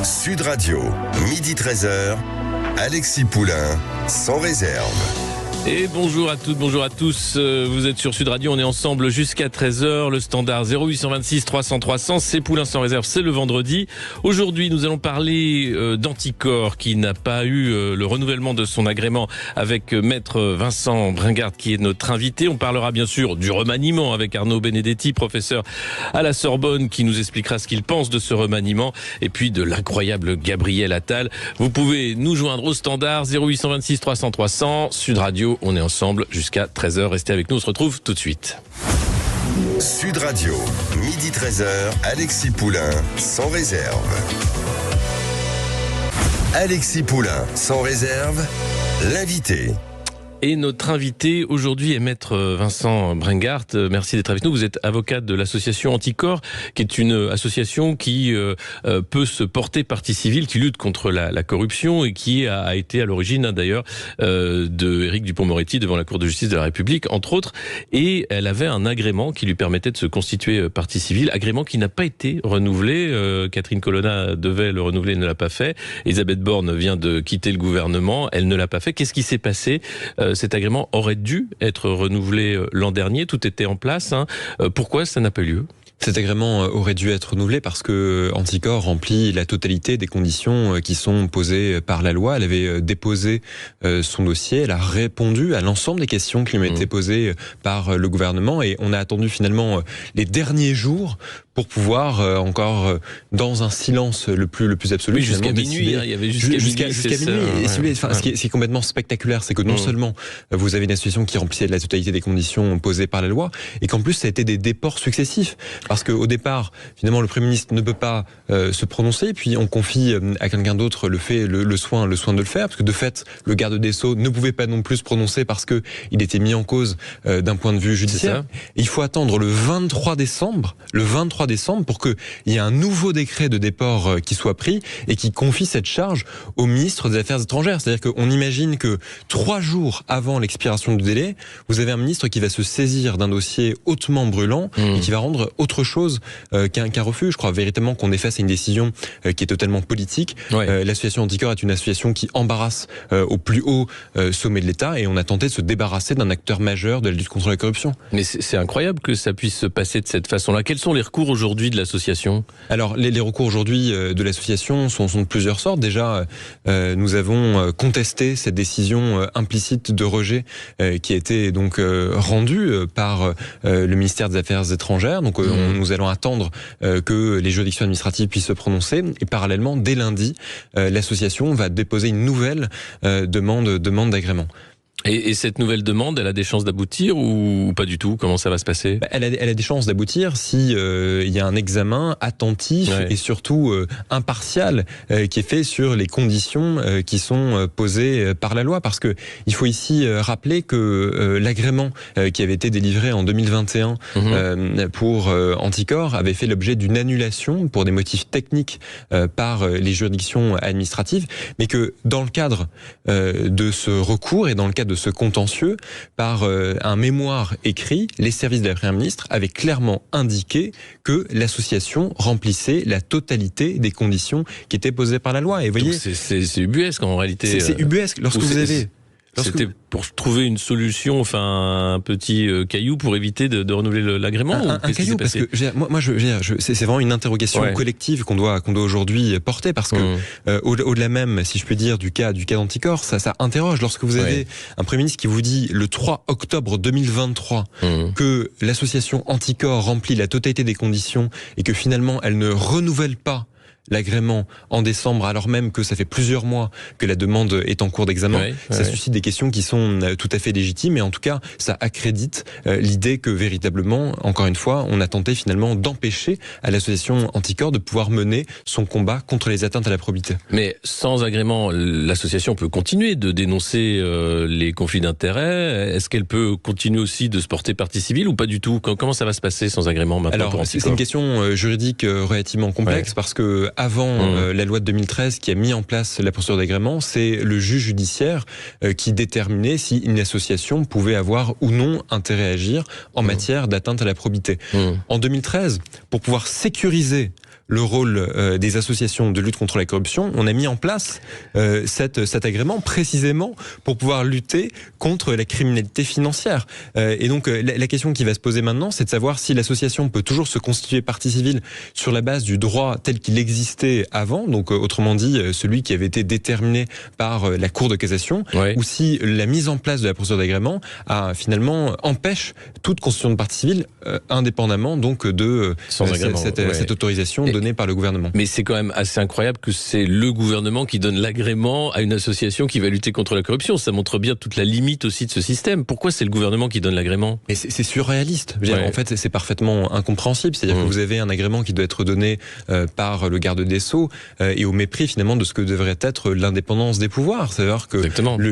Sud Radio, midi 13h, Alexis Poulain, sans réserve. Et bonjour à toutes, bonjour à tous. Vous êtes sur Sud Radio, on est ensemble jusqu'à 13h. Le standard 0826 300 300, c'est Poulain sans réserve, c'est le vendredi. Aujourd'hui, nous allons parler d'Anticor qui n'a pas eu le renouvellement de son agrément avec maître Vincent Bringard qui est notre invité. On parlera bien sûr du remaniement avec Arnaud Benedetti, professeur à la Sorbonne, qui nous expliquera ce qu'il pense de ce remaniement. Et puis de l'incroyable Gabriel Attal. Vous pouvez nous joindre au standard 0826 300 300, Sud Radio. On est ensemble jusqu'à 13h. Restez avec nous, on se retrouve tout de suite. Sud Radio, midi 13h, Alexis Poulain, sans réserve. Alexis Poulain, sans réserve, l'invité. Et notre invité aujourd'hui est maître Vincent Bringard. Merci d'être avec nous. Vous êtes avocat de l'association Anticor, qui est une association qui peut se porter partie civile, qui lutte contre la corruption et qui a été à l'origine d'ailleurs de Éric Dupond-Moretti devant la Cour de justice de la République, entre autres. Et elle avait un agrément qui lui permettait de se constituer partie civile, agrément qui n'a pas été renouvelé. Catherine Colonna devait le renouveler, ne l'a pas fait. Elisabeth Borne vient de quitter le gouvernement, elle ne l'a pas fait. Qu'est-ce qui s'est passé ? Cet agrément aurait dû être renouvelé l'an dernier, tout était en place. Pourquoi ça n'a pas eu lieu ? Cet agrément aurait dû être renouvelé parce que Anticor remplit la totalité des conditions qui sont posées par la loi. Elle avait déposé son dossier, elle a répondu à l'ensemble des questions qui lui ont été posées par le gouvernement et on a attendu finalement les derniers jours pour pouvoir encore dans un silence le plus absolu. Oui, jusqu'à minuit, il y avait jusqu'à minuit. Ce qui est complètement spectaculaire, c'est que non seulement vous avez une association qui remplissait la totalité des conditions posées par la loi, et qu'en plus ça a été des déports successifs. Parce qu'au départ, finalement, le Premier ministre ne peut pas se prononcer, puis on confie à quelqu'un d'autre le soin de le faire, parce que de fait, le garde des Sceaux ne pouvait pas non plus se prononcer parce que il était mis en cause d'un point de vue judiciaire. Et il faut attendre le 23 décembre pour qu'il y ait un nouveau décret de déport qui soit pris et qui confie cette charge au ministre des Affaires étrangères. C'est-à-dire qu'on imagine que 3 jours avant l'expiration du délai, vous avez un ministre qui va se saisir d'un dossier hautement brûlant et qui va rendre autre chose qu'un refus. Je crois véritablement qu'on est face à une décision qui est totalement politique. L'association Anticor est une association qui embarrasse au plus haut sommet de l'État et on a tenté de se débarrasser d'un acteur majeur de la lutte contre la corruption. Mais c'est incroyable que ça puisse se passer de cette façon-là. Quels sont les recours aujourd'hui de l'association ? Alors les recours aujourd'hui de l'association sont de plusieurs sortes. Déjà, nous avons contesté cette décision implicite de rejet qui a été donc rendue par le ministère des Affaires étrangères. Donc nous allons attendre que les juridictions administratives puissent se prononcer. Et parallèlement, dès lundi, l'association va déposer une nouvelle demande d'agrément. Et cette nouvelle demande, elle a des chances d'aboutir ou pas du tout ? Comment ça va se passer ? Elle a des chances d'aboutir si il y a un examen attentif et surtout impartial qui est fait sur les conditions qui sont posées par la loi. Parce que il faut ici rappeler que l'agrément qui avait été délivré en 2021 pour Anticor avait fait l'objet d'une annulation pour des motifs techniques par les juridictions administratives, mais que dans le cadre de ce recours et dans le cadre de ce contentieux, par un mémoire écrit, les services de la Première ministre avaient clairement indiqué que l'association remplissait la totalité des conditions qui étaient posées par la loi. Et vous voyez, c'est ubuesque en réalité. C'est ubuesque lorsque vous avez... C'était pour trouver une solution, enfin un petit caillou pour éviter de renouveler l'agrément. Un caillou, parce que c'est vraiment une interrogation collective qu'on doit aujourd'hui porter, parce que au-delà même, si je peux dire, du cas d'Anticor, ça interroge. Lorsque vous avez un Premier ministre qui vous dit le 3 octobre 2023 que l'association Anticor remplit la totalité des conditions et que finalement elle ne renouvelle pas l'agrément en décembre, alors même que ça fait plusieurs mois que la demande est en cours d'examen, ça suscite des questions qui sont tout à fait légitimes, et en tout cas, ça accrédite l'idée que véritablement, encore une fois, on a tenté finalement d'empêcher à l'association Anticor de pouvoir mener son combat contre les atteintes à la probité. Mais sans agrément, l'association peut continuer de dénoncer les conflits d'intérêts. Est-ce qu'elle peut continuer aussi de se porter partie civile ou pas du tout ? Comment ça va se passer sans agrément maintenant pour Anticor ? C'est une question juridique relativement complexe, parce que avant la loi de 2013 qui a mis en place la procédure d'agrément, c'est le juge judiciaire qui déterminait si une association pouvait avoir ou non intérêt à agir en matière d'atteinte à la probité. En 2013, pour pouvoir sécuriser le rôle des associations de lutte contre la corruption, on a mis en place cet agrément précisément pour pouvoir lutter contre la criminalité financière. Et donc la question qui va se poser maintenant, c'est de savoir si l'association peut toujours se constituer partie civile sur la base du droit tel qu'il existait avant, donc autrement dit celui qui avait été déterminé par la Cour de cassation, ou si la mise en place de la procédure d'agrément finalement empêche toute constitution de partie civile indépendamment donc de cette autorisation donnée par le gouvernement. Mais c'est quand même assez incroyable que c'est le gouvernement qui donne l'agrément à une association qui va lutter contre la corruption. Ça montre bien toute la limite aussi de ce système. Pourquoi c'est le gouvernement qui donne l'agrément? Mais c'est surréaliste. Je veux dire, en fait, c'est parfaitement incompréhensible. C'est-à-dire que vous avez un agrément qui doit être donné par le garde des Sceaux et au mépris finalement de ce que devrait être l'indépendance des pouvoirs. C'est-à-dire que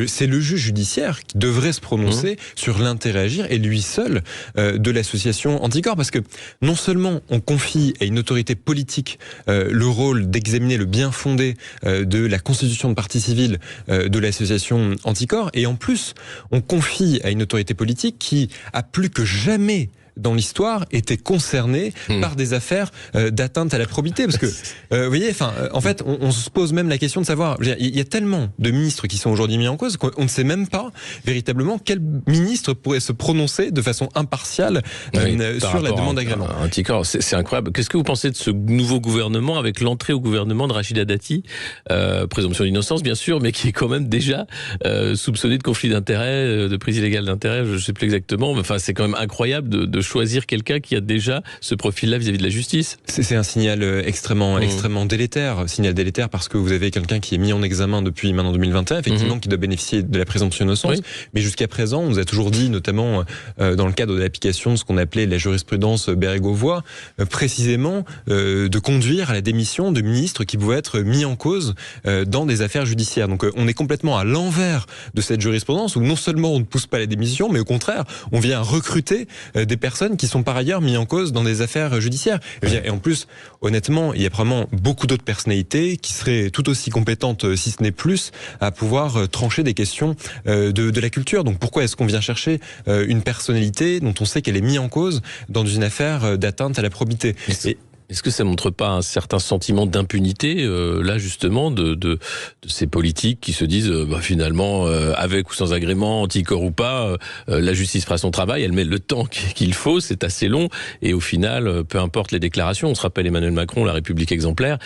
c'est le juge judiciaire qui devrait se prononcer sur l'intérêt à agir et lui seul de l'association Anticor, parce que non seulement on confie à une autorité politique le rôle d'examiner le bien fondé de la constitution de partie civile de l'association Anticor, et en plus on confie à une autorité politique qui a plus que jamais dans l'histoire étaient concernés par des affaires d'atteinte à la probité, parce que vous voyez, en fait, on se pose même la question de savoir, il y a tellement de ministres qui sont aujourd'hui mis en cause qu'on ne sait même pas véritablement quel ministre pourrait se prononcer de façon impartiale sur la demande d'agrément. Anticor, c'est incroyable. Qu'est-ce que vous pensez de ce nouveau gouvernement avec l'entrée au gouvernement de Rachida Dati, présomption d'innocence bien sûr, mais qui est quand même déjà soupçonné de conflit d'intérêts, de prise illégale d'intérêts, je ne sais plus exactement. Enfin, c'est quand même incroyable de choisir quelqu'un qui a déjà ce profil-là vis-à-vis de la justice. C'est un signal extrêmement délétère. Signal délétère parce que vous avez quelqu'un qui est mis en examen depuis maintenant 2021, effectivement, qui doit bénéficier de la présomption d'innocence. Mais jusqu'à présent, on nous a toujours dit, notamment dans le cadre de l'application de ce qu'on appelait la jurisprudence Bérégovoy, précisément de conduire à la démission de ministres qui pouvaient être mis en cause dans des affaires judiciaires. Donc on est complètement à l'envers de cette jurisprudence où non seulement on ne pousse pas à la démission, mais au contraire, on vient recruter des personnes qui sont par ailleurs mis en cause dans des affaires judiciaires. Et en plus, honnêtement, il y a probablement beaucoup d'autres personnalités qui seraient tout aussi compétentes, si ce n'est plus, à pouvoir trancher des questions de la culture. Donc pourquoi est-ce qu'on vient chercher une personnalité dont on sait qu'elle est mise en cause dans une affaire d'atteinte à la probité? Est-ce que ça montre pas un certain sentiment d'impunité, là justement, de ces politiques qui se disent, finalement, avec ou sans agrément, Anticor ou pas, la justice fera son travail, elle met le temps qu'il faut, c'est assez long, et au final, peu importe les déclarations, on se rappelle Emmanuel Macron, la République exemplaire,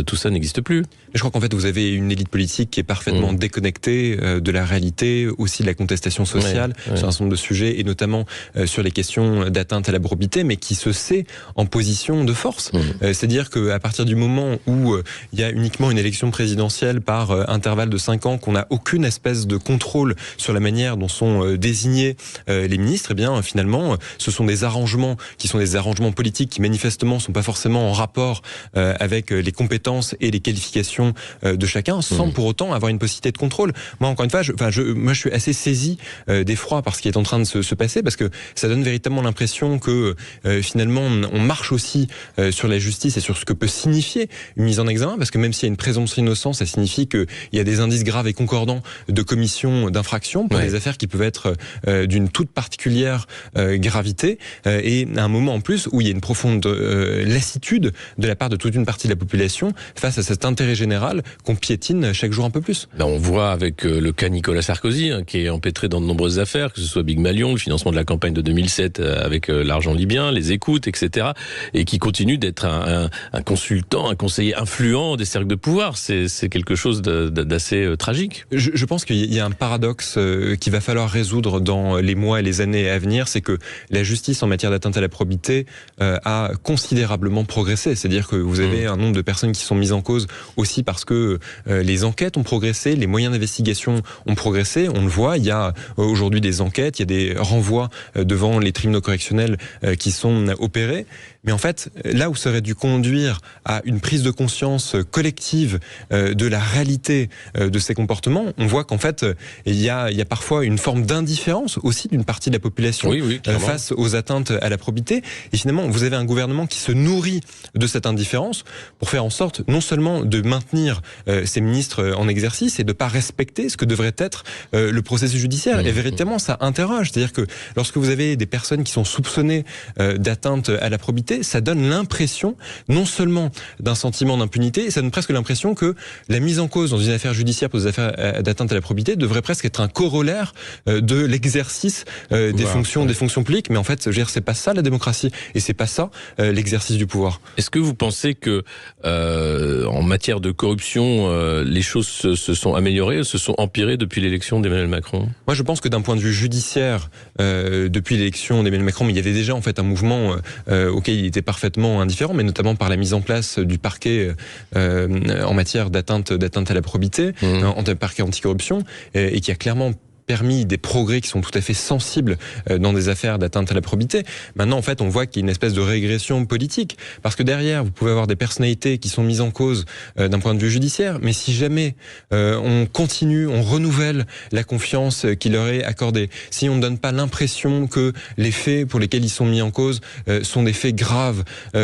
tout ça n'existe plus. Je crois qu'en fait, vous avez une élite politique qui est parfaitement déconnectée de la réalité, aussi de la contestation sociale sur un certain nombre de sujets, et notamment sur les questions d'atteinte à la probité, mais qui se sait en position de force. C'est-à-dire qu'à partir du moment où il y a uniquement une élection présidentielle par intervalle de 5 ans, qu'on n'a aucune espèce de contrôle sur la manière dont sont désignés les ministres, eh bien finalement, ce sont des arrangements qui sont des arrangements politiques qui manifestement sont pas forcément en rapport avec les compétences et les qualifications de chacun, sans pour autant avoir une possibilité de contrôle. Moi, encore une fois, je suis assez saisi d'effroi par ce qui est en train de se passer, parce que ça donne véritablement l'impression que finalement, on marche aussi sur la justice et sur ce que peut signifier une mise en examen, parce que même s'il y a une présomption d'innocence, ça signifie qu'il y a des indices graves et concordants de commission d'infraction pour des affaires qui peuvent être d'une toute particulière gravité, et à un moment en plus où il y a une profonde lassitude de la part de toute une partie de la population face à cet intérêt général qu'on piétine chaque jour un peu plus. On voit avec le cas Nicolas Sarkozy, qui est empêtré dans de nombreuses affaires, que ce soit Big Malion, le financement de la campagne de 2007 avec l'argent libyen, les écoutes, etc., et qui continue d'être un consultant, un conseiller influent des cercles de pouvoir. C'est quelque chose d'assez tragique. Je pense qu'il y a un paradoxe qu'il va falloir résoudre dans les mois et les années à venir, c'est que la justice en matière d'atteinte à la probité a considérablement progressé. C'est-à-dire que vous avez un nombre de personnes qui sont mises en cause aussi parce que les enquêtes ont progressé, les moyens d'investigation ont progressé. On le voit, il y a aujourd'hui des enquêtes, il y a des renvois devant les tribunaux correctionnels qui sont opérés. Mais en fait, là où ça aurait dû conduire à une prise de conscience collective de la réalité de ces comportements, on voit qu'en fait, il y a parfois une forme d'indifférence aussi d'une partie de la population face aux atteintes à la probité. Et finalement, vous avez un gouvernement qui se nourrit de cette indifférence pour faire en sorte non seulement de maintenir ces ministres en exercice et de ne pas respecter ce que devrait être le processus judiciaire. Et véritablement, ça interroge. C'est-à-dire que lorsque vous avez des personnes qui sont soupçonnées d'atteinte à la probité, ça donne l'impression l'impression, non seulement d'un sentiment d'impunité, ça donne presque l'impression que la mise en cause dans une affaire judiciaire pour des affaires d'atteinte à la probité devrait presque être un corollaire de l'exercice des fonctions publiques. Mais en fait, je veux dire, c'est pas ça la démocratie, et c'est pas ça l'exercice du pouvoir. Est-ce que vous pensez que en matière de corruption, les choses se sont améliorées, se sont empirées depuis l'élection d'Emmanuel Macron? Moi, je pense que d'un point de vue judiciaire, depuis l'élection d'Emmanuel Macron, mais il y avait déjà en fait un mouvement auquel il était parfaitement indifférent, mais notamment par la mise en place du parquet en matière d'atteinte à la probité, en parquet anticorruption, et qui a clairement permis des progrès qui sont tout à fait sensibles dans des affaires d'atteinte à la probité. Maintenant, en fait, on voit qu'il y a une espèce de régression politique, parce que derrière, vous pouvez avoir des personnalités qui sont mises en cause d'un point de vue judiciaire, mais si jamais on continue, on renouvelle la confiance qui leur est accordée, si on ne donne pas l'impression que les faits pour lesquels ils sont mis en cause sont des faits graves,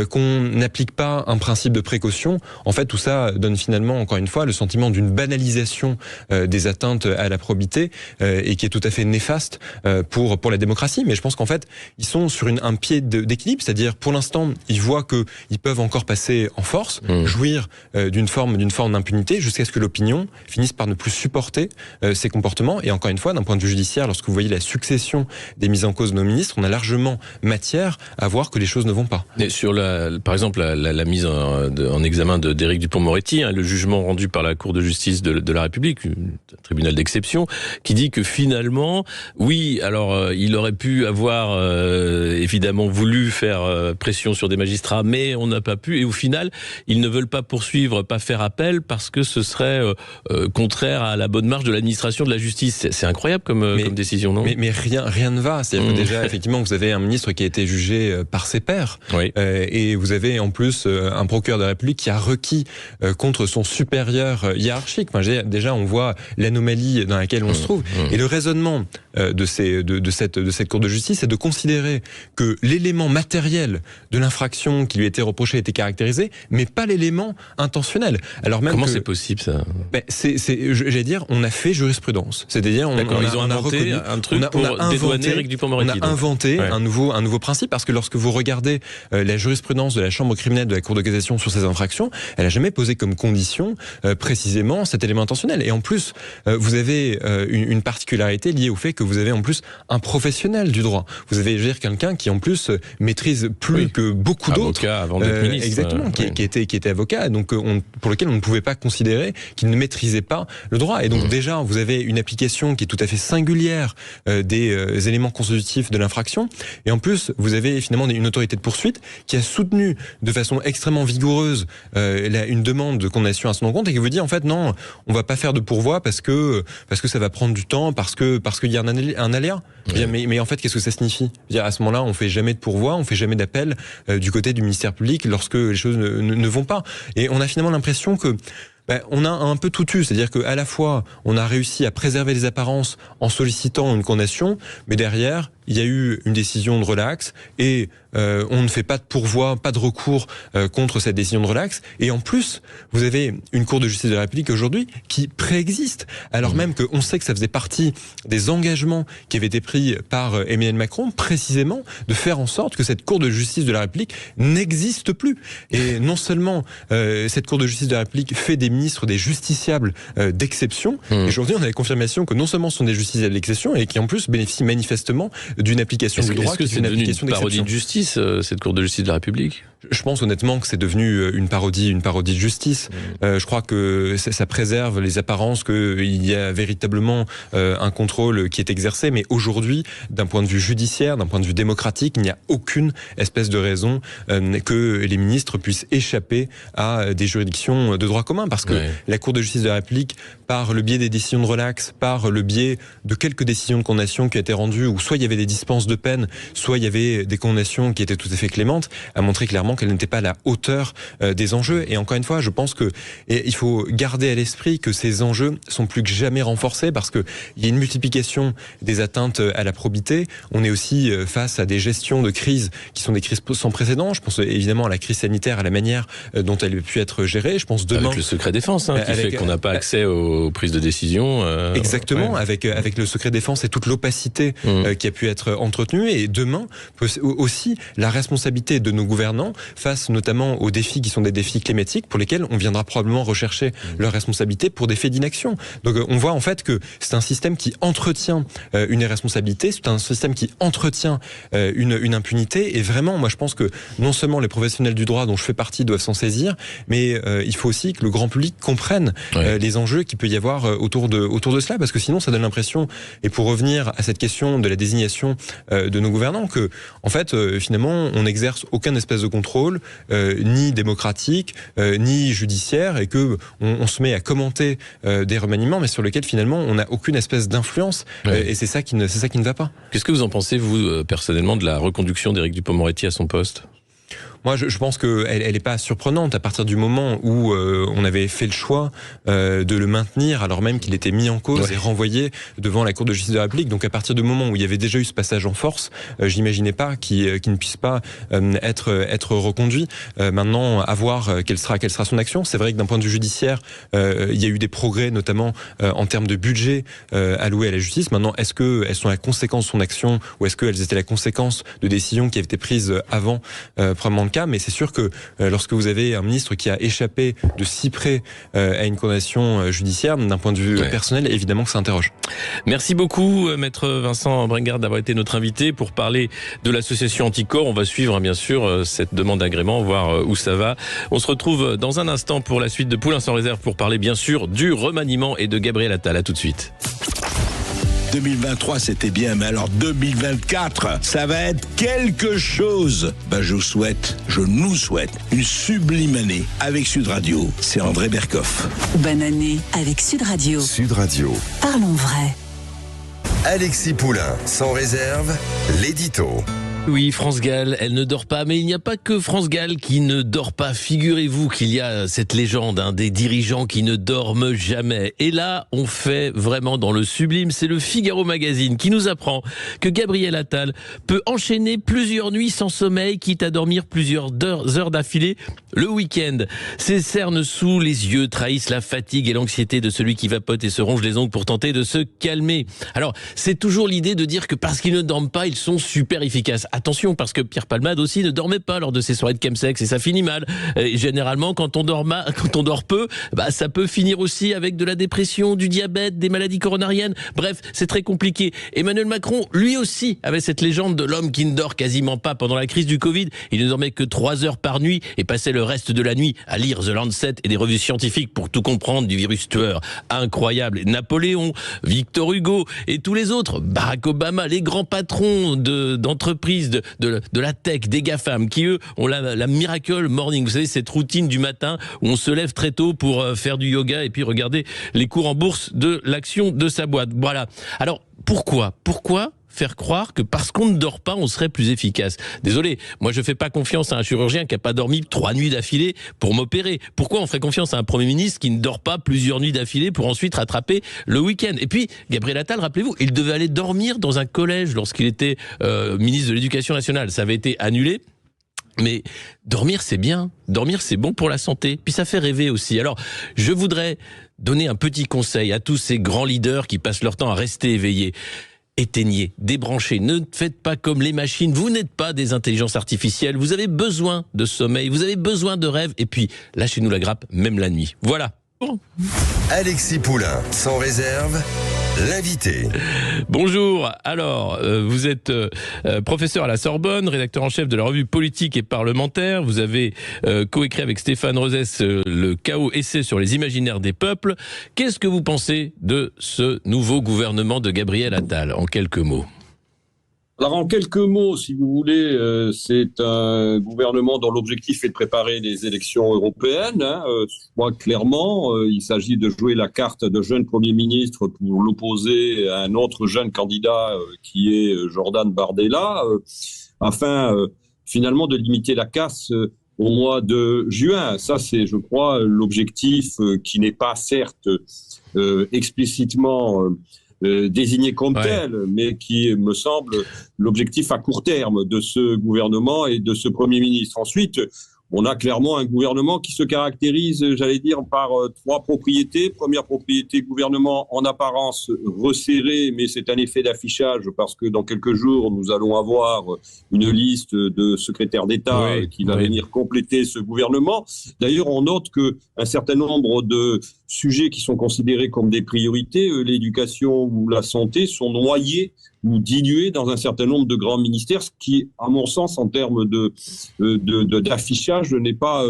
qu'on n'applique pas un principe de précaution, en fait, tout ça donne finalement, encore une fois, le sentiment d'une banalisation des atteintes à la probité, et qui est tout à fait néfaste pour la démocratie. Mais je pense qu'en fait, ils sont sur un pied d'équilibre, c'est-à-dire pour l'instant, ils voient qu'ils peuvent encore passer en force, jouir d'une forme d'impunité, jusqu'à ce que l'opinion finisse par ne plus supporter ces comportements. Et encore une fois, d'un point de vue judiciaire, lorsque vous voyez la succession des mises en cause de nos ministres, on a largement matière à voir que les choses ne vont pas. Et sur par exemple, la mise en examen d'Éric Dupond-Moretti, le jugement rendu par la Cour de justice de la République, un tribunal d'exception, qui dit que finalement, oui, alors il aurait pu avoir évidemment voulu faire pression sur des magistrats, mais on n'a pas pu, et au final, ils ne veulent pas poursuivre, pas faire appel, parce que ce serait contraire à la bonne marche de l'administration de la justice. C'est incroyable comme décision, non? Mais rien ne va. C'est-à-dire que déjà, effectivement, vous avez un ministre qui a été jugé par ses pairs, oui. Et vous avez en plus un procureur de la République qui a requis contre son supérieur hiérarchique. Enfin, déjà, on voit l'anomalie dans laquelle on se trouve. Et le raisonnement de cette Cour de justice, c'est de considérer que l'élément matériel de l'infraction qui lui était reproché était caractérisé, mais pas l'élément intentionnel. Alors même comment c'est possible, ça? J'allais dire, on a fait jurisprudence. C'est-à-dire, ils ont inventé un truc pour dédouaner Éric Dupond-Moretti. On a inventé un nouveau principe, parce que lorsque vous regardez la jurisprudence de la Chambre criminelle de la Cour de cassation sur ces infractions, elle n'a jamais posé comme condition précisément cet élément intentionnel. Et en plus, vous avez une particularité liée au fait que vous avez en plus un professionnel du droit. Vous avez, je veux dire, quelqu'un qui en plus maîtrise plus que beaucoup d'autres. Avocat avant d'être ministre. Exactement, qui était avocat, donc pour lequel on ne pouvait pas considérer qu'il ne maîtrisait pas le droit. Et donc déjà, vous avez une application qui est tout à fait singulière des éléments constitutifs de l'infraction. Et en plus, vous avez finalement une autorité de poursuite qui a soutenu de façon extrêmement vigoureuse une demande de condamnation à son encontre, et qui vous dit en fait non, on va pas faire de pourvoi parce que ça va prendre du temps, parce qu'il y a un aléa. Mais en fait, qu'est-ce que ça signifie? À ce moment-là, on fait jamais de pourvoi, on fait jamais d'appel du côté du ministère public lorsque les choses ne vont pas. Et on a finalement l'impression que on a un peu tout eu, c'est-à-dire qu'à la fois, on a réussi à préserver les apparences en sollicitant une condamnation, mais derrière, il y a eu une décision de relax, et on ne fait pas de pourvoi, pas de recours contre cette décision de relax. Et en plus, vous avez une Cour de justice de la République aujourd'hui qui préexiste, alors même qu'on sait que ça faisait partie des engagements qui avaient été pris par Emmanuel Macron, précisément de faire en sorte que cette Cour de justice de la République n'existe plus. Et non seulement cette Cour de justice de la République fait des ministres des justiciables d'exception, et aujourd'hui on a la confirmation que non seulement ce sont des justiciables d'exception, et qui en plus bénéficient manifestement d'une application du droit. Est-ce que c'est devenu une parodie de justice, cette Cour de justice de la République? Je pense honnêtement que c'est devenu une parodie de justice. Je crois que ça préserve les apparences qu'il y a véritablement un contrôle qui est exercé, mais aujourd'hui, d'un point de vue judiciaire, d'un point de vue démocratique, il n'y a aucune espèce de raison que les ministres puissent échapper à des juridictions de droit commun, parce que la Cour de justice de la République, par le biais des décisions de relax, par le biais de quelques décisions de condamnation qui ont été rendues, où soit il y avait des dispenses de peine, soit il y avait des condamnations qui étaient tout à fait clémentes, a montré clairement qu'elle n'était pas à la hauteur des enjeux. Et encore une fois, je pense il faut garder à l'esprit que ces enjeux sont plus que jamais renforcés, parce qu'il y a une multiplication des atteintes à la probité. On est aussi face à des gestions de crises qui sont des crises sans précédent. Je pense évidemment à la crise sanitaire, à la manière dont elle a pu être gérée. Je pense demain... Avec le secret défense, qui fait qu'on n'a pas accès aux prises de décision. Exactement, avec le secret défense et toute l'opacité qui a pu être entretenue. Et demain, aussi, la responsabilité de nos gouvernants face notamment aux défis qui sont des défis climatiques pour lesquels on viendra probablement rechercher leur responsabilité pour des faits d'inaction. Donc on voit en fait que c'est un système qui entretient une irresponsabilité, c'est un système qui entretient une impunité, et vraiment moi je pense que non seulement les professionnels du droit dont je fais partie doivent s'en saisir, mais il faut aussi que le grand public comprenne les enjeux qu'il peut y avoir autour de cela, parce que sinon ça donne l'impression, et pour revenir à cette question de la désignation de nos gouvernants, que en fait finalement on n'exerce aucun espèce de contrôle ni démocratique ni judiciaire, et que on se met à commenter des remaniements mais sur lesquels finalement on n'a aucune espèce d'influence, et c'est ça qui ne va pas. Qu'est-ce que vous en pensez, vous, personnellement, de la reconduction d'Éric Dupond-Moretti à son poste ? Moi, je pense qu'elle n'est pas surprenante à partir du moment où on avait fait le choix de le maintenir alors même qu'il était mis en cause et renvoyé devant la Cour de justice de la République. Donc à partir du moment où il y avait déjà eu ce passage en force, j'imaginais pas qu'il ne puisse pas être reconduit. Maintenant, à voir quelle sera son action. C'est vrai que d'un point de vue judiciaire, il y a eu des progrès, notamment en termes de budget alloué à la justice. Maintenant, est-ce qu'elles sont la conséquence de son action, ou est-ce qu'elles étaient la conséquence de décisions qui avaient été prises avant, probablement le cas, mais c'est sûr que lorsque vous avez un ministre qui a échappé de si près à une condamnation judiciaire, d'un point de vue personnel, évidemment que ça interroge. Merci beaucoup, maître Vincent Bringard, d'avoir été notre invité pour parler de l'association Anticorps. On va suivre, bien sûr, cette demande d'agrément, voir où ça va. On se retrouve dans un instant pour la suite de Poulain sans réserve pour parler, bien sûr, du remaniement et de Gabriel Attal. À tout de suite. 2023 c'était bien, mais alors 2024, ça va être quelque chose. Je nous souhaite une sublime année avec Sud Radio. C'est André Berkoff. Bonne année avec Sud Radio. Sud Radio. Parlons vrai. Alexis Poulain, sans réserve, l'édito. Oui, France Gall, elle ne dort pas, mais il n'y a pas que France Gall qui ne dort pas. Figurez-vous qu'il y a cette légende des dirigeants qui ne dorment jamais. Et là, on fait vraiment dans le sublime. C'est le Figaro Magazine qui nous apprend que Gabriel Attal peut enchaîner plusieurs nuits sans sommeil, quitte à dormir plusieurs heures d'affilée le week-end. Ses cernes sous les yeux trahissent la fatigue et l'anxiété de celui qui vapote et se ronge les ongles pour tenter de se calmer. Alors, c'est toujours l'idée de dire que parce qu'ils ne dorment pas, ils sont super efficaces. Attention, parce que Pierre Palmade aussi ne dormait pas lors de ses soirées de chemsex, et ça finit mal. Et généralement, quand on dort peu, ça peut finir aussi avec de la dépression, du diabète, des maladies coronariennes. Bref, c'est très compliqué. Emmanuel Macron, lui aussi, avait cette légende de l'homme qui ne dort quasiment pas pendant la crise du Covid. Il ne dormait que 3 heures par nuit et passait le reste de la nuit à lire The Lancet et des revues scientifiques pour tout comprendre du virus tueur. Incroyable. Napoléon, Victor Hugo et tous les autres, Barack Obama, les grands patrons d'entreprises, de la tech, des GAFAM, qui eux ont la Miracle Morning. Vous savez, cette routine du matin où on se lève très tôt pour faire du yoga et puis regarder les cours en bourse de l'action de sa boîte. Voilà. Alors, pourquoi faire croire que parce qu'on ne dort pas, on serait plus efficace? Désolé, moi je fais pas confiance à un chirurgien qui a pas dormi 3 nuits d'affilée pour m'opérer. Pourquoi on ferait confiance à un Premier ministre qui ne dort pas plusieurs nuits d'affilée pour ensuite rattraper le week-end? Et puis, Gabriel Attal, rappelez-vous, il devait aller dormir dans un collège lorsqu'il était ministre de l'Éducation nationale. Ça avait été annulé. Mais dormir, c'est bien. Dormir, c'est bon pour la santé. Puis ça fait rêver aussi. Alors, je voudrais donner un petit conseil à tous ces grands leaders qui passent leur temps à rester éveillés. Éteignez, débranchez, ne faites pas comme les machines, vous n'êtes pas des intelligences artificielles, vous avez besoin de sommeil, vous avez besoin de rêve, et puis lâchez-nous la grappe, même la nuit. Voilà. Alexis Poulain, sans réserve, l'invité. Bonjour, alors vous êtes professeur à la Sorbonne, rédacteur en chef de la revue Politique et Parlementaire, vous avez coécrit avec Stéphane Rosès le Chaos essai sur les imaginaires des peuples. Qu'est-ce que vous pensez de ce nouveau gouvernement de Gabriel Attal, en quelques mots? Alors en quelques mots, si vous voulez, c'est un gouvernement dont l'objectif est de préparer les élections européennes. Je crois clairement, il s'agit de jouer la carte de jeune Premier ministre pour l'opposer à un autre jeune candidat qui est Jordan Bardella, afin finalement de limiter la casse au mois de juin. Ça, c'est, je crois, l'objectif qui n'est pas certes explicitement désigné comme tel, mais qui me semble l'objectif à court terme de ce gouvernement et de ce Premier ministre. Ensuite, on a clairement un gouvernement qui se caractérise, j'allais dire, par trois propriétés. Première propriété, gouvernement en apparence resserré, mais c'est un effet d'affichage parce que dans quelques jours, nous allons avoir une liste de secrétaires d'État qui va venir compléter ce gouvernement. D'ailleurs, on note qu'un certain nombre de sujets qui sont considérés comme des priorités, l'éducation ou la santé, sont noyés ou dilués dans un certain nombre de grands ministères, ce qui, à mon sens, en termes d'affichage, n'est pas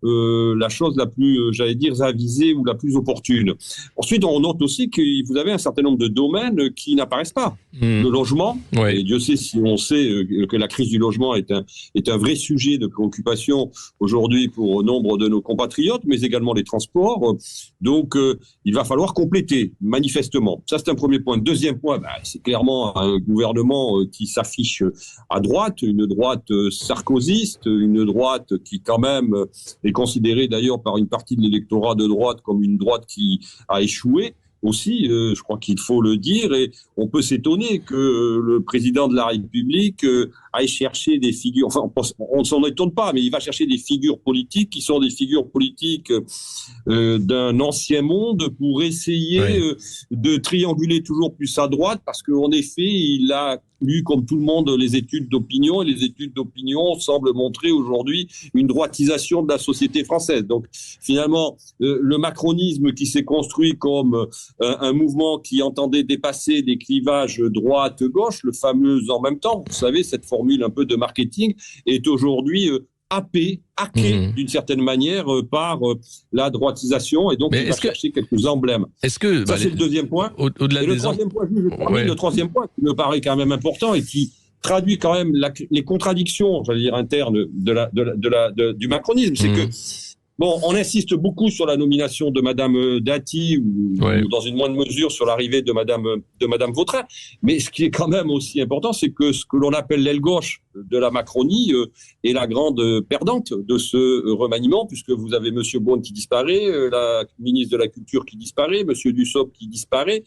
la chose la plus, j'allais dire, avisée ou la plus opportune. Ensuite, on note aussi que vous avez un certain nombre de domaines qui n'apparaissent pas. Le logement, et Dieu sait si on sait que la crise du logement est un vrai sujet de préoccupation aujourd'hui pour nombre de nos compatriotes, mais également les transports. Donc, il va falloir compléter, manifestement. Ça, c'est un premier point. Deuxième point, c'est clairement un gouvernement qui s'affiche à droite, une droite sarkozyste, une droite qui, quand même, est considérée d'ailleurs par une partie de l'électorat de droite comme une droite qui a échoué. Aussi, je crois qu'il faut le dire, et on peut s'étonner que le président de la République aille chercher des figures, enfin on ne s'en étonne pas, mais il va chercher des figures politiques qui sont des figures politiques d'un ancien monde pour essayer de trianguler toujours plus à droite, parce qu'en effet, il a lu comme tout le monde les études d'opinion, et les études d'opinion semblent montrer aujourd'hui une droitisation de la société française. Donc finalement, le macronisme qui s'est construit comme un mouvement qui entendait dépasser des clivages droite-gauche, le fameux « en même temps », vous savez, cette formule un peu de marketing, est aujourd'hui hacké d'une certaine manière par la droitisation, et donc il va chercher quelques emblèmes. Est-ce que ça, c'est le deuxième point. Au-delà le troisième point, le troisième point qui me paraît quand même important et qui traduit quand même les contradictions, j'allais dire, internes du macronisme, c'est que bon, on insiste beaucoup sur la nomination de Madame Dati ou dans une moindre mesure sur l'arrivée de Madame Vautrin. Mais ce qui est quand même aussi important, c'est que ce que l'on appelle l'aile gauche de la Macronie est la grande perdante de ce remaniement, puisque vous avez Monsieur Beaune qui disparaît, la ministre de la Culture qui disparaît, Monsieur Dussopt qui disparaît.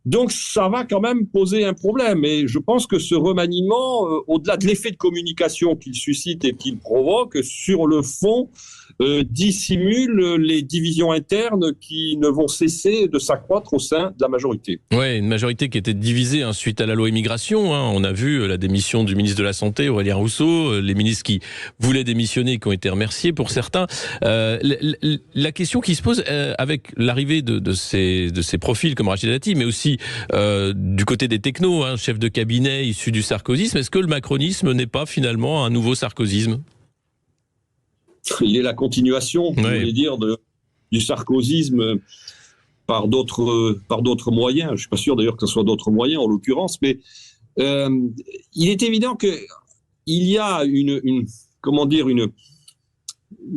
Donc, ça va quand même poser un problème. Et je pense que ce remaniement, au-delà de l'effet de communication qu'il suscite et qu'il provoque, sur le fond, dissimule les divisions internes qui ne vont cesser de s'accroître au sein de la majorité. Oui, une majorité qui était divisée suite à la loi immigration. On a vu la démission du ministre de la Santé, Aurélien Rousseau, les ministres qui voulaient démissionner, qui ont été remerciés pour certains. La question qui se pose avec l'arrivée de ces profils comme Rachida Dati, mais aussi du côté des technos, chef de cabinet issu du sarkozysme, est-ce que le macronisme n'est pas finalement un nouveau sarkozysme ? Il est la continuation, vous voulez dire, du sarkozysme par d'autres moyens. Je ne suis pas sûr d'ailleurs que ce soit d'autres moyens en l'occurrence, mais il est évident qu'il y a une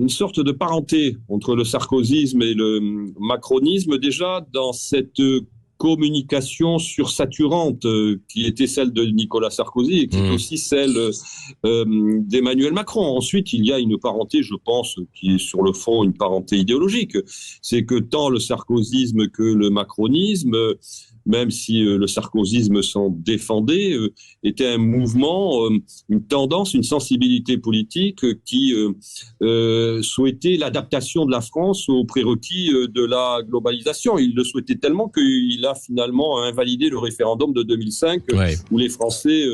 sorte de parenté entre le sarkozysme et le macronisme, déjà dans cette communication sursaturante qui était celle de Nicolas Sarkozy et qui est aussi celle d'Emmanuel Macron. Ensuite, il y a une parenté, je pense, qui est sur le fond une parenté idéologique. C'est que tant le sarkozysme que le macronisme, même si le sarkozysme s'en défendait, était un mouvement, une tendance, une sensibilité politique qui souhaitait l'adaptation de la France aux prérequis de la globalisation. Il le souhaitait tellement qu'il a finalement invalidé le référendum de 2005 où les Français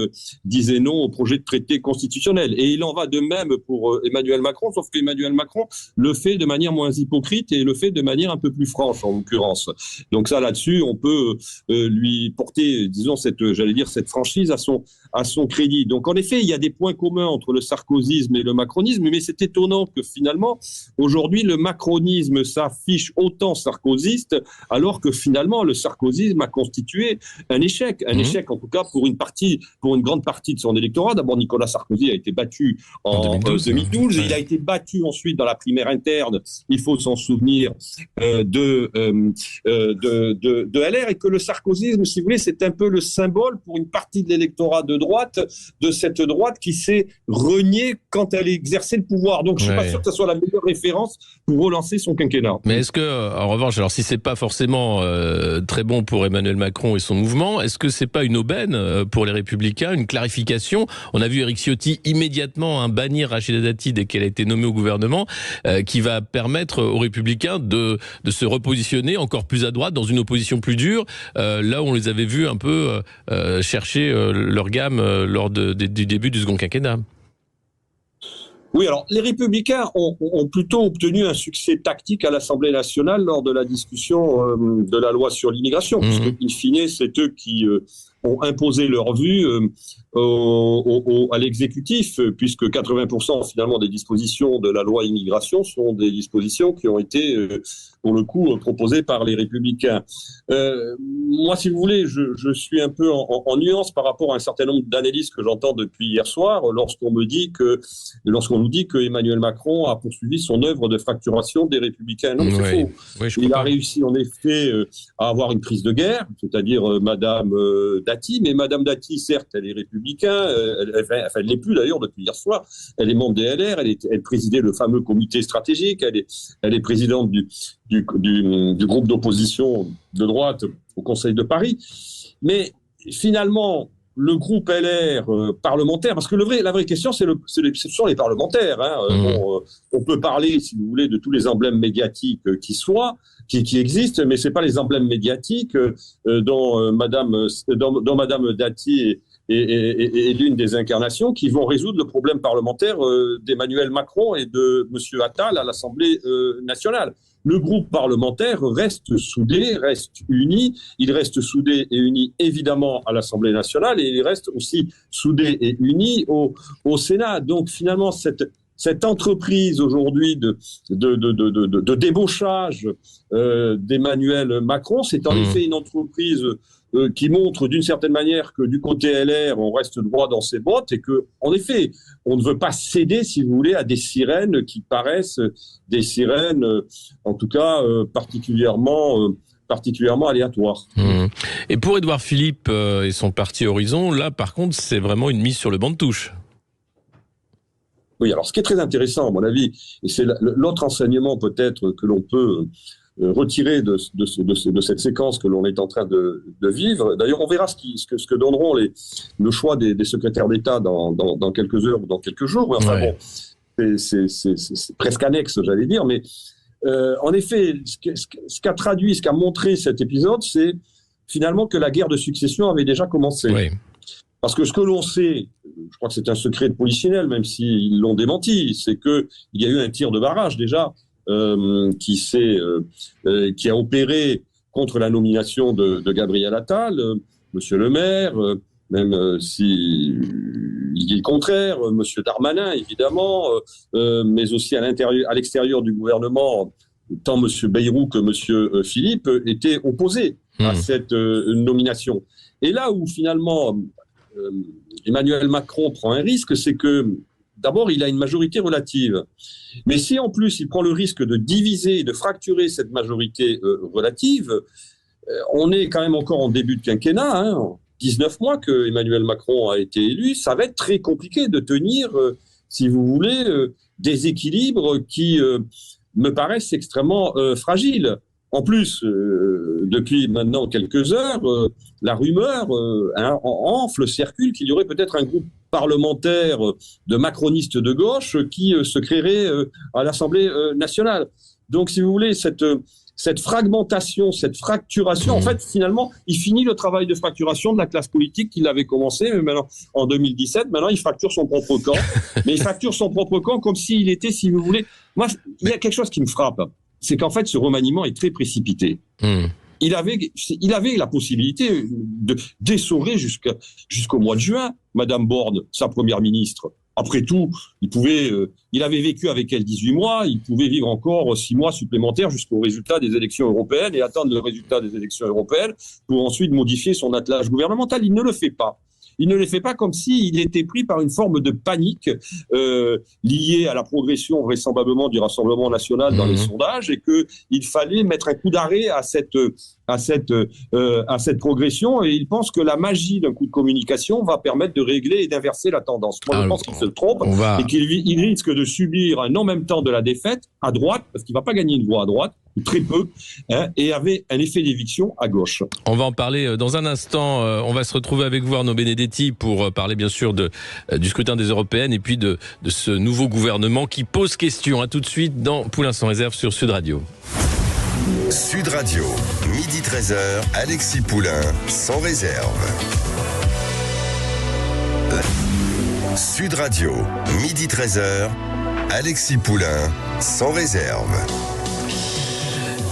disaient non au projet de traité constitutionnel. Et il en va de même pour Emmanuel Macron, sauf qu'Emmanuel Macron le fait de manière moins hypocrite et le fait de manière un peu plus franche, en l'occurrence. Donc ça, là-dessus, on peut lui porter, disons, cette franchise à son crédit. Donc, en effet, il y a des points communs entre le sarkozysme et le macronisme, mais c'est étonnant que finalement, aujourd'hui, le macronisme s'affiche autant sarkozyste, alors que finalement, le sarkozysme a constitué un échec en tout cas pour une grande partie de son électorat. D'abord, Nicolas Sarkozy a été battu en 2012. Il a été battu ensuite dans la primaire interne, il faut s'en souvenir, de LR, et que le sarkozysme, si vous voulez, c'est un peu le symbole pour une partie de l'électorat de droite, de cette droite qui s'est reniée quand elle exerçait le pouvoir. Donc, je suis pas sûr que ce soit la meilleure référence pour relancer son quinquennat. Mais est-ce que, en revanche, alors si c'est pas forcément très bon pour Emmanuel Macron et son mouvement, est-ce que c'est pas une aubaine pour les Républicains, une clarification? On a vu Éric Ciotti immédiatement bannir Rachida Dati dès qu'elle a été nommée au gouvernement, qui va permettre aux Républicains de se repositionner encore plus à droite dans une opposition plus dure, là où on les avait vus un peu chercher leur gamme lors du début du second quinquennat. Oui, alors les Républicains ont plutôt obtenu un succès tactique à l'Assemblée nationale lors de la discussion de la loi sur l'immigration, puisque, in fine, c'est eux qui ont imposé leur vue à l'exécutif, puisque 80% finalement des dispositions de la loi immigration sont des dispositions qui ont été, pour le coup, proposées par les Républicains. Moi, si vous voulez, je suis un peu en nuance par rapport à un certain nombre d'analyses que j'entends depuis hier soir, lorsqu'on nous dit que Emmanuel Macron a poursuivi son œuvre de fracturation des Républicains. Non, c'est faux. Oui, il a réussi en effet à avoir une prise de guerre, c'est-à-dire Madame Dati, mais Madame Dati, certes, elle est républicaine, elle l'est plus d'ailleurs depuis hier soir, elle est membre des LR, elle présidait le fameux comité stratégique, elle est présidente du groupe d'opposition de droite au Conseil de Paris. Mais finalement, le groupe LR parlementaire, parce que la vraie question, ce sont les parlementaires. On peut parler, si vous voulez, de tous les emblèmes médiatiques qui existent, mais c'est pas les emblèmes médiatiques dont Madame Dati est l'une des incarnations qui vont résoudre le problème parlementaire d'Emmanuel Macron et de Monsieur Attal à l'Assemblée nationale. Le groupe parlementaire reste soudé, reste uni. Il reste soudé et uni évidemment à l'Assemblée nationale et il reste aussi soudé et uni au Sénat. Donc finalement, cette entreprise aujourd'hui de débauchage d'Emmanuel Macron, c'est en effet une entreprise qui montre d'une certaine manière que du côté LR, on reste droit dans ses bottes et que, en effet, on ne veut pas céder, si vous voulez, à des sirènes qui paraissent des sirènes, en tout cas, particulièrement aléatoires. Et pour Édouard Philippe et son parti Horizon, là, par contre, c'est vraiment une mise sur le banc de touche. Oui, alors ce qui est très intéressant, à mon avis, et c'est l'autre enseignement peut-être que l'on peut retirer de cette séquence que l'on est en train de vivre. D'ailleurs, on verra ce que donneront le choix des secrétaires d'État dans quelques heures ou dans quelques jours. Mais enfin bon, c'est presque annexe, j'allais dire. Mais en effet, ce qu'a montré cet épisode, c'est finalement que la guerre de succession avait déjà commencé. Oui. Parce que ce que l'on sait, je crois que c'est un secret de polichinelle, même s'ils l'ont démenti, c'est qu'il y a eu un tir de barrage déjà qui a opéré contre la nomination de Gabriel Attal, Monsieur le maire, même si il dit le contraire, Monsieur Darmanin évidemment, mais aussi à l'extérieur du gouvernement, tant Monsieur Bayrou que Monsieur Philippe étaient opposés à cette nomination. Et là où finalement Emmanuel Macron prend un risque, c'est que d'abord, il a une majorité relative. Mais si en plus, il prend le risque de diviser et de fracturer cette majorité relative, on est quand même encore en début de quinquennat, 19 mois que Emmanuel Macron a été élu, ça va être très compliqué de tenir, si vous voulez, des équilibres qui me paraissent extrêmement fragiles. En plus, depuis maintenant quelques heures, la rumeur enfle, circule qu'il y aurait peut-être un groupe parlementaire de macronistes de gauche qui se créerait à l'Assemblée nationale. Donc, si vous voulez, cette fragmentation, cette fracturation, en fait, finalement, il finit le travail de fracturation de la classe politique qu'il avait commencé maintenant, en 2017. Maintenant, il fracture son propre camp. Mais il fracture son propre camp comme s'il était, si vous voulez... Moi, il y a quelque chose qui me frappe. C'est qu'en fait, ce remaniement est très précipité. Il avait la possibilité d'essorer jusqu'au mois de juin Madame Borne, sa première ministre. Après tout, il avait vécu avec elle 18 mois, il pouvait vivre encore 6 mois supplémentaires jusqu'au résultat des élections européennes et attendre le résultat des élections européennes pour ensuite modifier son attelage gouvernemental. Il ne le fait pas. il ne les fait pas comme s'il était pris par une forme de panique liée à la progression vraisemblablement du Rassemblement national dans les sondages, et qu'il fallait mettre un coup d'arrêt à cette progression, et il pense que la magie d'un coup de communication va permettre de régler et d'inverser la tendance. Moi, je pense qu'il se trompe et qu'il risque de subir un en même temps de la défaite à droite, parce qu'il ne va pas gagner une voix à droite, ou très peu, et avait un effet d'éviction à gauche. On va en parler dans un instant. On va se retrouver avec vous, Arnaud Benedetti, pour parler bien sûr du scrutin des européennes et puis de ce nouveau gouvernement qui pose question. À tout de suite dans Poulain sans réserve sur Sud Radio. Sud Radio, midi 13h, Alexis Poulain, sans réserve. Sud Radio, midi 13h, Alexis Poulain, sans réserve.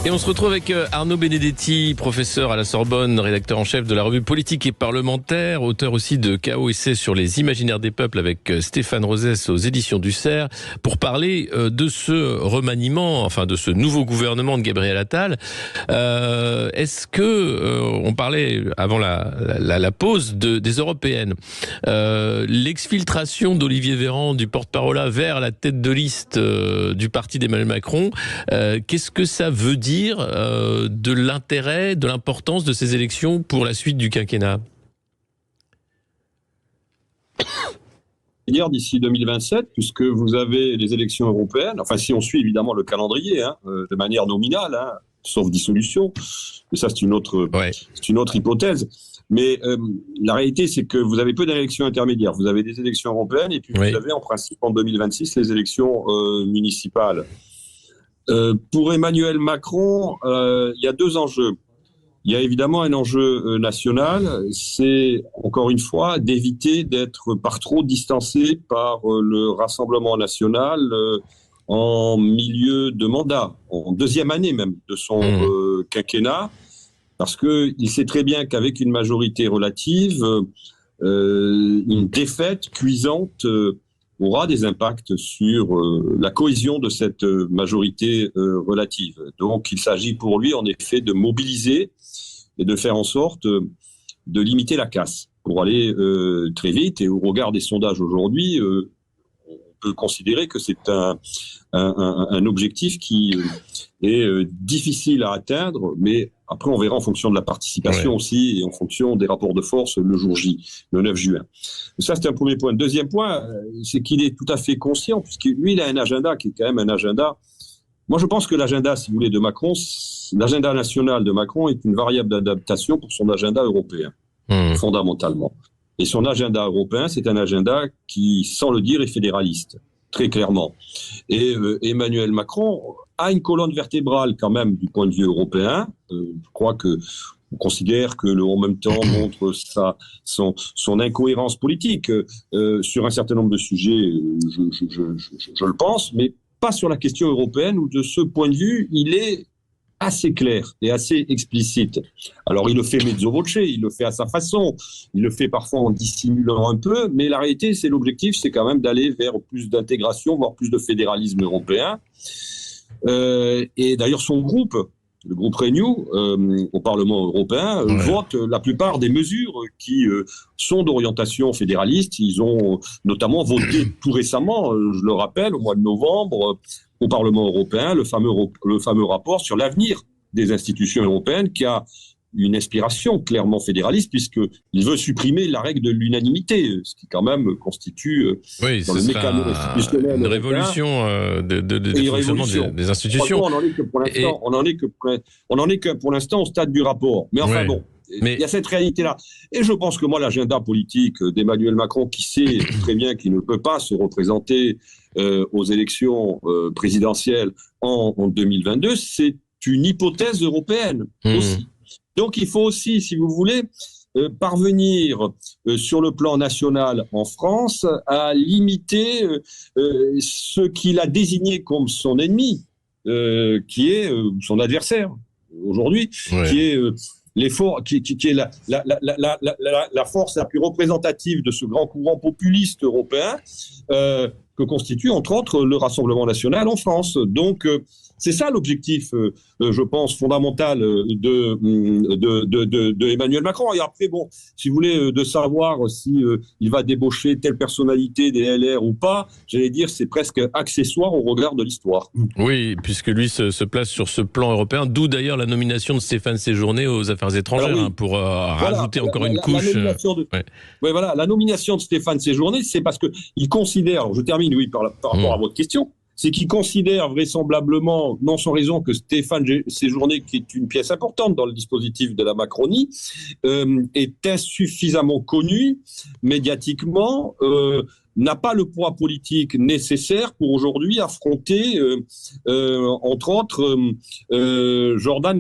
Et on se retrouve avec Arnaud Benedetti, professeur à la Sorbonne, rédacteur en chef de la revue Politique et Parlementaire, auteur aussi de Chaos Essai sur les imaginaires des peuples avec Stéphane Rosès aux éditions du Cerf, pour parler de ce remaniement, enfin de ce nouveau gouvernement de Gabriel Attal. Est-ce que, on parlait avant la pause des européennes, l'exfiltration d'Olivier Véran, du porte-parole vers la tête de liste du parti d'Emmanuel Macron, qu'est-ce que ça veut dire de l'intérêt, de l'importance de ces élections pour la suite du quinquennat? D'ici 2027, puisque vous avez les élections européennes, enfin si on suit évidemment le calendrier, de manière nominale, sauf dissolution, mais ça c'est une autre hypothèse. Mais la réalité, c'est que vous avez peu d'élections intermédiaires. Vous avez des élections européennes et puis vous avez en principe en 2026 les élections municipales. Pour Emmanuel Macron, il y a deux enjeux. Il y a évidemment un enjeu national, c'est encore une fois d'éviter d'être par trop distancé par le Rassemblement national en milieu de mandat, en deuxième année même de son quinquennat, parce qu'il sait très bien qu'avec une majorité relative, une défaite cuisante aura des impacts sur la cohésion de cette majorité relative. Donc il s'agit pour lui en effet de mobiliser et de faire en sorte de limiter la casse pour aller très vite. Et au regard des sondages aujourd'hui, on peut considérer que c'est un objectif qui est difficile à atteindre, mais après on verra en fonction de la participation aussi et en fonction des rapports de force le jour J, le 9 juin. Ça c'est un premier point. Deuxième point, c'est qu'il est tout à fait conscient, puisque lui il a un agenda qui est quand même un agenda. Moi je pense que l'agenda, si vous voulez, de Macron, l'agenda national de Macron est une variable d'adaptation pour son agenda européen, fondamentalement. Et son agenda européen, c'est un agenda qui, sans le dire, est fédéraliste, très clairement. Et Emmanuel Macron a une colonne vertébrale quand même du point de vue européen. Je crois que on considère que le en même temps montre son incohérence politique sur un certain nombre de sujets, je le pense, mais pas sur la question européenne où de ce point de vue, il est assez clair et assez explicite. Alors il le fait mezzo voce, il le fait à sa façon, il le fait parfois en dissimulant un peu, mais la réalité, c'est l'objectif, c'est quand même d'aller vers plus d'intégration, voire plus de fédéralisme européen. Et d'ailleurs son groupe, le groupe Renew, au Parlement européen, vote la plupart des mesures qui sont d'orientation fédéraliste. Ils ont notamment voté tout récemment, je le rappelle, au mois de novembre, au Parlement européen, le fameux rapport sur l'avenir des institutions européennes qui a une inspiration clairement fédéraliste puisqu'il veut supprimer la règle de l'unanimité, ce qui quand même constitue dans le mécanisme institutionnel une révolution de fonctionnement des institutions. On n'en est que pour l'instant au stade du rapport. Mais enfin bon, il y a cette réalité-là. Et je pense que moi, l'agenda politique d'Emmanuel Macron, qui sait très bien qu'il ne peut pas se représenter aux élections présidentielles en 2022, c'est une hypothèse européenne aussi. Donc il faut aussi, si vous voulez, parvenir sur le plan national en France à limiter ce qu'il a désigné comme son ennemi, qui est son adversaire aujourd'hui, qui est qui est la force la plus représentative de ce grand courant populiste européen que constitue entre autres le Rassemblement national en France. Donc C'est ça l'objectif, je pense, fondamental de Emmanuel Macron. Et après, bon, si vous voulez, de savoir si il va débaucher telle personnalité des LR ou pas, j'allais dire, c'est presque accessoire au regard de l'histoire. Oui, puisque lui se place sur ce plan européen, d'où d'ailleurs la nomination de Stéphane Séjourné aux Affaires étrangères, oui. Pour rajouter encore une couche. La nomination de Stéphane Séjourné, c'est parce que il considère, je termine, oui, par rapport à votre question, c'est qu'il considère vraisemblablement, non sans raison, que Stéphane Séjourné, qui est une pièce importante dans le dispositif de la Macronie, est insuffisamment connu médiatiquement, n'a pas le poids politique nécessaire pour aujourd'hui affronter, entre autres, Jordan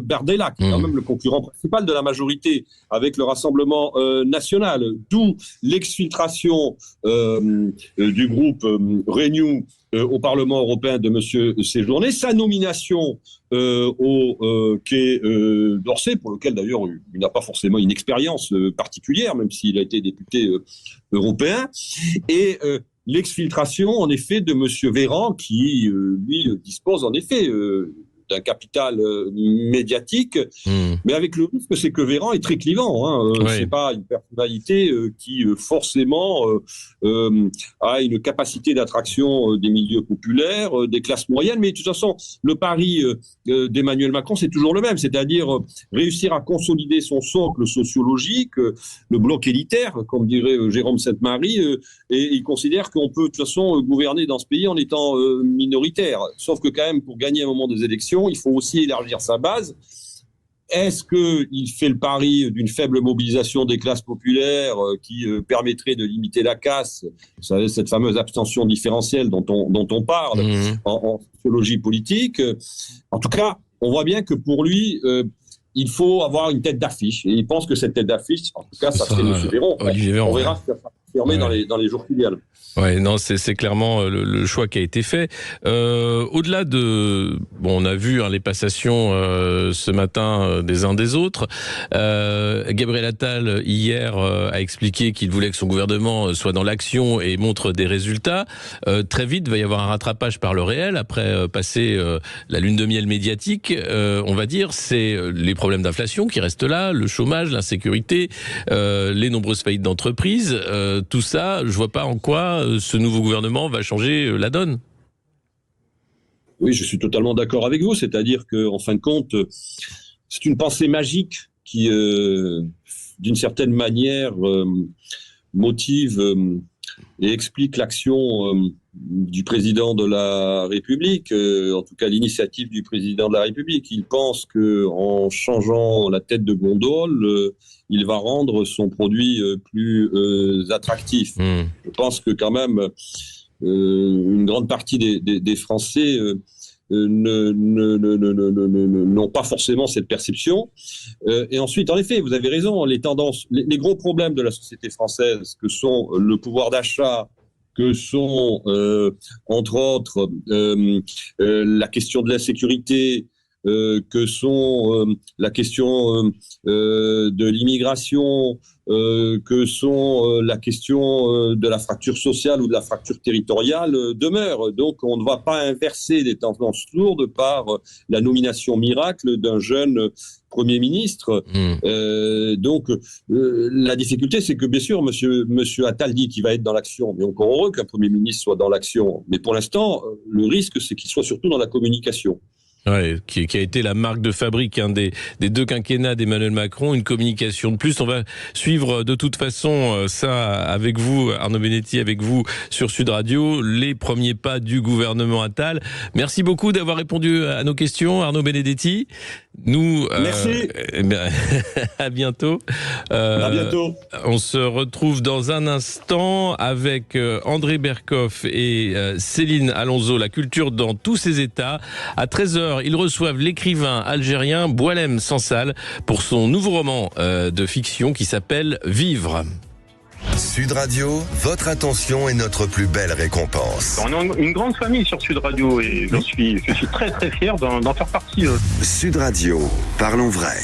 Bardella, qui est quand même le concurrent principal de la majorité avec le Rassemblement national. D'où l'exfiltration du groupe Renew au Parlement européen de M. Séjourné, sa nomination au Quai d'Orsay, pour lequel d'ailleurs il n'a pas forcément une expérience particulière, même s'il a été député européen, et l'exfiltration en effet de M. Véran, qui lui dispose en effet d'un capital médiatique, mais avec le risque, c'est que Véran est très clivant. C'est pas une personnalité qui forcément a une capacité d'attraction des milieux populaires, des classes moyennes. Mais de toute façon, le pari d'Emmanuel Macron, c'est toujours le même, c'est-à-dire réussir à consolider son socle sociologique, le bloc élitaire, comme dirait Jérôme Sainte-Marie, et il considère qu'on peut de toute façon gouverner dans ce pays en étant minoritaire. Sauf que quand même, pour gagner un moment des élections, il faut aussi élargir sa base. Est-ce qu'il fait le pari d'une faible mobilisation des classes populaires qui permettrait de limiter la casse, cette fameuse abstention différentielle dont on parle en sociologie politique? En tout cas, on voit bien que pour lui, il faut avoir une tête d'affiche. Et il pense que cette tête d'affiche, en tout cas, ça serait M. Véran. On verra si ça sera confirmé dans les jours qui viennent. Ouais, non, c'est clairement le choix qui a été fait. Au-delà de, on a vu les passations ce matin des uns des autres. Gabriel Attal hier a expliqué qu'il voulait que son gouvernement soit dans l'action et montre des résultats. Très vite, il va y avoir un rattrapage par le réel après passer la lune de miel médiatique. On va dire, c'est les problèmes d'inflation qui restent là, le chômage, l'insécurité, les nombreuses faillites d'entreprises. Tout ça, je vois pas en quoi ce nouveau gouvernement va changer la donne. Oui, je suis totalement d'accord avec vous. C'est-à-dire qu'en fin de compte, c'est une pensée magique qui, d'une certaine manière, motive et explique l'action du président de la République, en tout cas l'initiative du président de la République. Il pense qu'en changeant la tête de gondole, il va rendre son produit plus attractif. Je pense que quand même, une grande partie des Français n'ont pas forcément cette perception. Et ensuite, en effet, vous avez raison, les tendances, les gros problèmes de la société française, que sont le pouvoir d'achat, que sont, entre autres, la question de l'insécurité, que sont la question de l'immigration, que sont la question de la fracture sociale ou de la fracture territoriale demeurent. Donc on ne va pas inverser des tendances lourdes par la nomination miracle d'un jeune Premier ministre. Donc la difficulté, c'est que bien sûr, monsieur Attal dit qu'il va être dans l'action, mais encore heureux qu'un Premier ministre soit dans l'action. Mais pour l'instant, le risque, c'est qu'il soit surtout dans la communication. Ouais, qui a été la marque de fabrique des deux quinquennats d'Emmanuel Macron, une communication de plus. On va suivre de toute façon ça avec vous, Arnaud Benedetti, avec vous sur Sud Radio, les premiers pas du gouvernement Attal. Merci beaucoup d'avoir répondu à nos questions, Arnaud Benedetti. Merci. À bientôt. À bientôt. On se retrouve dans un instant avec André Berkoff et Céline Alonso, la culture dans tous ses états. À 13h, ils reçoivent l'écrivain algérien Boualem Sansal pour son nouveau roman de fiction qui s'appelle Vivre. Sud Radio, votre attention est notre plus belle récompense. On est une grande famille sur Sud Radio et je suis très très fier d'en faire partie. Sud Radio, parlons vrai.